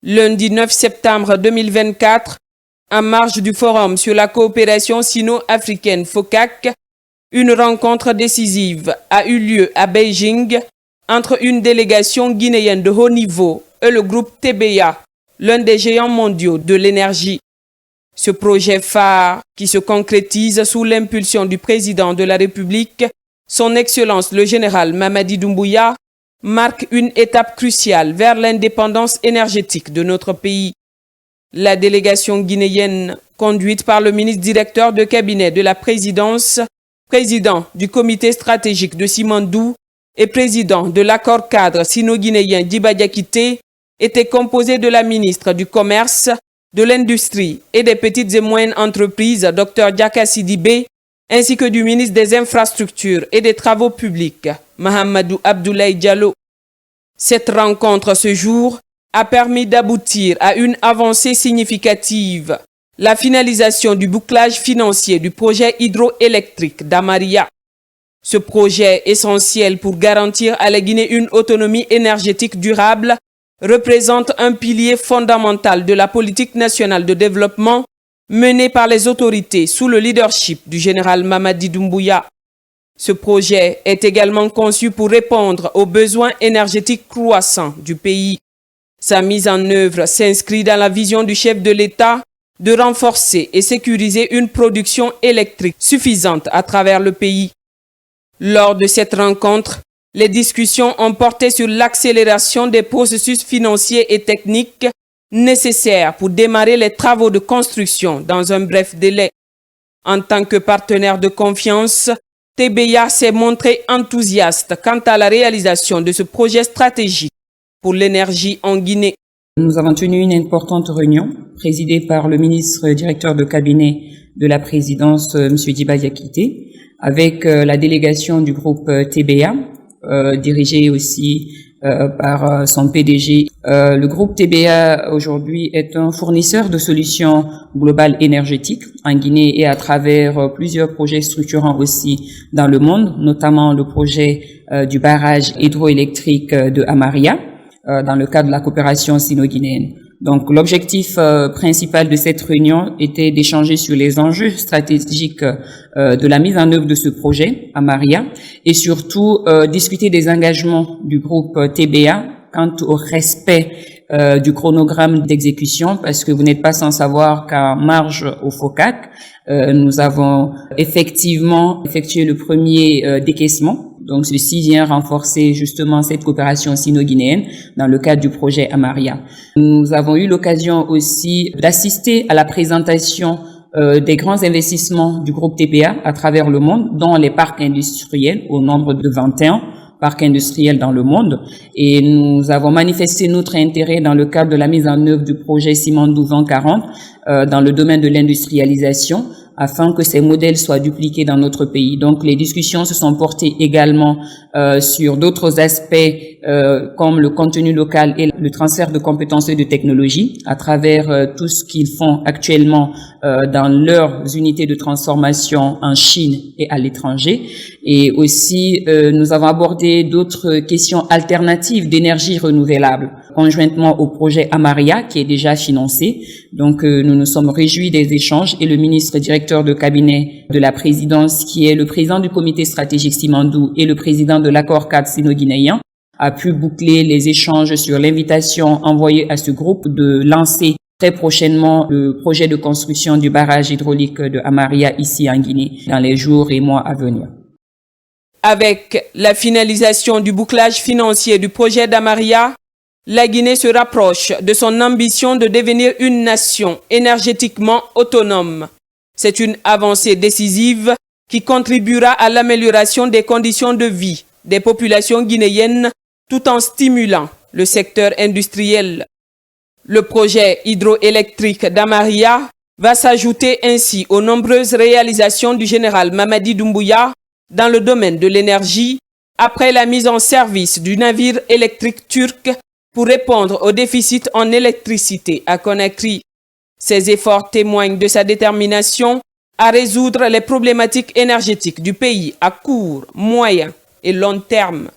Lundi 9 septembre 2024, en marge du Forum sur la coopération sino-africaine FOCAC, une rencontre décisive a eu lieu à Beijing entre une délégation guinéenne de haut niveau et le groupe TBA, l'un des géants mondiaux de l'énergie. Ce projet phare, qui se concrétise sous l'impulsion du président de la République, son Excellence le général Mamadi Doumbouya, marque une étape cruciale vers l'indépendance énergétique de notre pays. La délégation guinéenne, conduite par le ministre directeur de cabinet de la présidence, président du comité stratégique de Simandou et président de l'accord cadre sino-guinéen Djiba Diakité, était composée de la ministre du Commerce, de l'Industrie et des petites et moyennes entreprises, Dr Diaka Sidibé, ainsi que du ministre des Infrastructures et des Travaux publics, Mahamadou Abdoulaye Diallo. Cette rencontre ce jour a permis d'aboutir à une avancée significative, la finalisation du bouclage financier du projet hydroélectrique d'Amaria. Ce projet, essentiel pour garantir à la Guinée une autonomie énergétique durable, représente un pilier fondamental de la politique nationale de développement menée par les autorités sous le leadership du général Mamadi Doumbouya. Ce projet est également conçu pour répondre aux besoins énergétiques croissants du pays. Sa mise en œuvre s'inscrit dans la vision du chef de l'État de renforcer et sécuriser une production électrique suffisante à travers le pays. Lors de cette rencontre, les discussions ont porté sur l'accélération des processus financiers et techniques nécessaires pour démarrer les travaux de construction dans un bref délai. En tant que partenaire de confiance, TBA s'est montré enthousiaste quant à la réalisation de ce projet stratégique pour l'énergie en Guinée. Nous avons tenu une importante réunion présidée par le ministre directeur de cabinet de la présidence, M. Djiba Diakité, avec la délégation du groupe TBA, dirigée aussi par son PDG. Le groupe TBA aujourd'hui est un fournisseur de solutions globales énergétiques en Guinée et à travers plusieurs projets structurants aussi dans le monde, notamment le projet du barrage hydroélectrique de Amaria dans le cadre de la coopération sino-guinéenne. Donc l'objectif principal de cette réunion était d'échanger sur les enjeux stratégiques de la mise en œuvre de ce projet Amaria et surtout discuter des engagements du groupe TBA quant au respect du chronogramme d'exécution, parce que vous n'êtes pas sans savoir qu'en marge au FOCAC, nous avons effectivement effectué le premier décaissement. Donc ceci vient renforcer justement cette coopération sino-guinéenne dans le cadre du projet Amaria. Nous avons eu l'occasion aussi d'assister à la présentation des grands investissements du groupe TBA à travers le monde, dont les parcs industriels au nombre de 21 parcs industriels dans le monde. Et nous avons manifesté notre intérêt dans le cadre de la mise en œuvre du projet Simandou 2040 dans le domaine de l'industrialisation, afin que ces modèles soient dupliqués dans notre pays. Donc les discussions se sont portées également sur d'autres aspects comme le contenu local et le transfert de compétences et de technologies à travers tout ce qu'ils font actuellement dans leurs unités de transformation en Chine et à l'étranger. Et aussi, nous avons abordé d'autres questions alternatives d'énergie renouvelable conjointement au projet Amaria qui est déjà financé. Donc nous nous sommes réjouis des échanges et le ministre directeur de cabinet de la présidence, qui est le président du comité stratégique Simandou et le président de l'accord cadre sino-guinéen, a pu boucler les échanges sur l'invitation envoyée à ce groupe de lancer très prochainement le projet de construction du barrage hydraulique de Amaria ici en Guinée dans les jours et mois à venir. Avec la finalisation du bouclage financier du projet d'Amaria, la Guinée se rapproche de son ambition de devenir une nation énergétiquement autonome. C'est une avancée décisive qui contribuera à l'amélioration des conditions de vie des populations guinéennes tout en stimulant le secteur industriel. Le projet hydroélectrique d'Amaria va s'ajouter ainsi aux nombreuses réalisations du général Mamadi Doumbouya dans le domaine de l'énergie après la mise en service du navire électrique turc pour répondre au déficit en électricité à Conakry. Ces efforts témoignent de sa détermination à résoudre les problématiques énergétiques du pays à court, moyen et long terme.